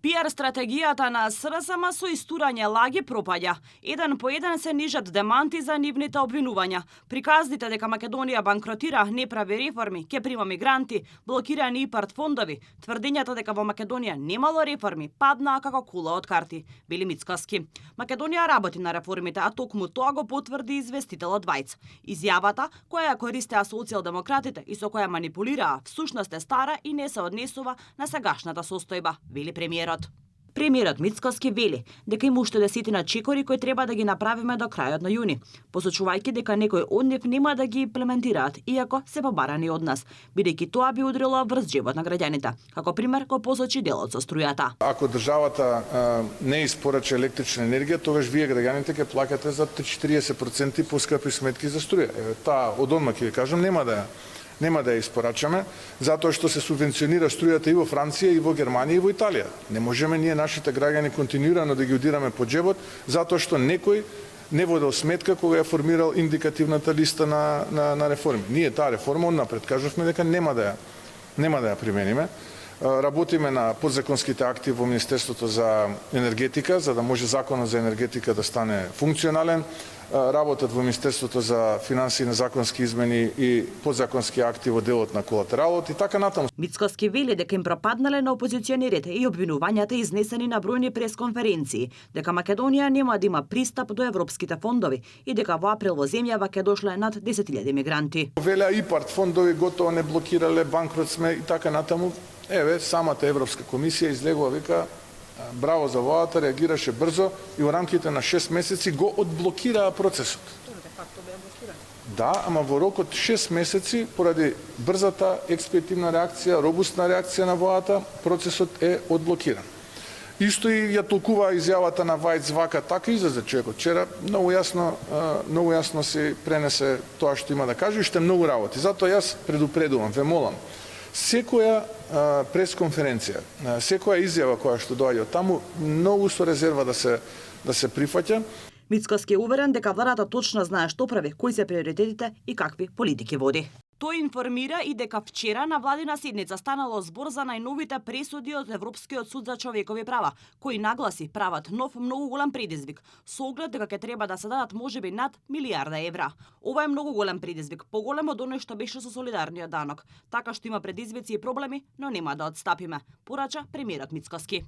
PR стратегијата на СРСМ со истурање лаги пропаѓа. Еден по еден се нижат деманти за нивните обвинувања. Приказните дека Македонија банкротира, не прави реформи, ке прима мигранти, блокирани ИПАРД фондови, тврдењата дека во Македонија немало реформи паднаа како кула од карти. Били Мицкоски. Македонија работи на реформите, а токму тоа го потврди известителот Вајц. Изјавата, која ја користеа социјалдемократите и со која манипулираа, всушност е стара и не се однесува на сегашната состојба, вели премиерот. Премиерот Мицкоски вели дека има уште десетина чекори кои треба да ги направиме до крајот на јуни, посочувајќи дека некои од нив нема да ги имплементираат, иако се побарани од нас, бидејќи тоа би удрило врз џебот на граѓаните. Како пример го посочи делот со струјата. Ако државата не испорача електрична енергија, тогаш вие граѓаните ќе плаќате за 40% поскапи сметки за струја. Таа одма ќе ви кажам нема да ја испорачаме, затоа што се субвенционира струјата и во Франција, и во Германија, и во Италија. Не можеме ние нашите граѓани континуирано да ги удираме по џебот, затоа што некој не водел сметка кога ја формирал индикативната листа на реформи. Ние таа реформа однапред кажавме дека нема да ја примениме. Работиме на подзаконските акти во Министерството за енергетика, за да може законот за енергетика да стане функционален. Работат во Министерството за финансии на законски измени и подзаконски акти во делот на колатералот и така натаму. Мицкоски вели дека им пропаднале на опозиционерите и обвинувањата изнесени на бројни пресконференции, дека Македонија нема да има пристап до европските фондови и дека во април во земјава ќе дошле над 10.000 мигранти. Велеа ИПАРД фондови готово не блокирале, банкрот сме и така натаму. Еве, самата Европска комисија излегува, вика, браво за владата, реагираше брзо и во рамките на 6 месеци го одблокираа процесот. Да, ама во рок од 6 месеци, поради брзата експедитивна реакција, робустна реакција на владата, процесот е одблокиран. Исто и ја толкува изјавата на Вајц вака, така излезе човекот вчера, многу јасно се пренесе тоа што има да каже и што многу работи. Затоа јас предупредувам, ве молам, секоја пресконференција, секоја изјава која што доаѓа од таму, многу со резерва да се прифаќа. Мицкоски е уверен дека владата точно знае што прави, кои се приоритетите и какви политики води. Тој информира и дека вчера на владина седница станало збор за најновите пресуди од Европскиот суд за човекови права, кои нагласи прават нов многу голем предизвик, со оглед дека ќе треба да се дадат можеби над милијарда евра. Ова е многу голем предизвик, поголем од оној што беше со солидарниот данок. Така што има предизвици и проблеми, но нема да отстапиме, порача премиерот Мицкоски.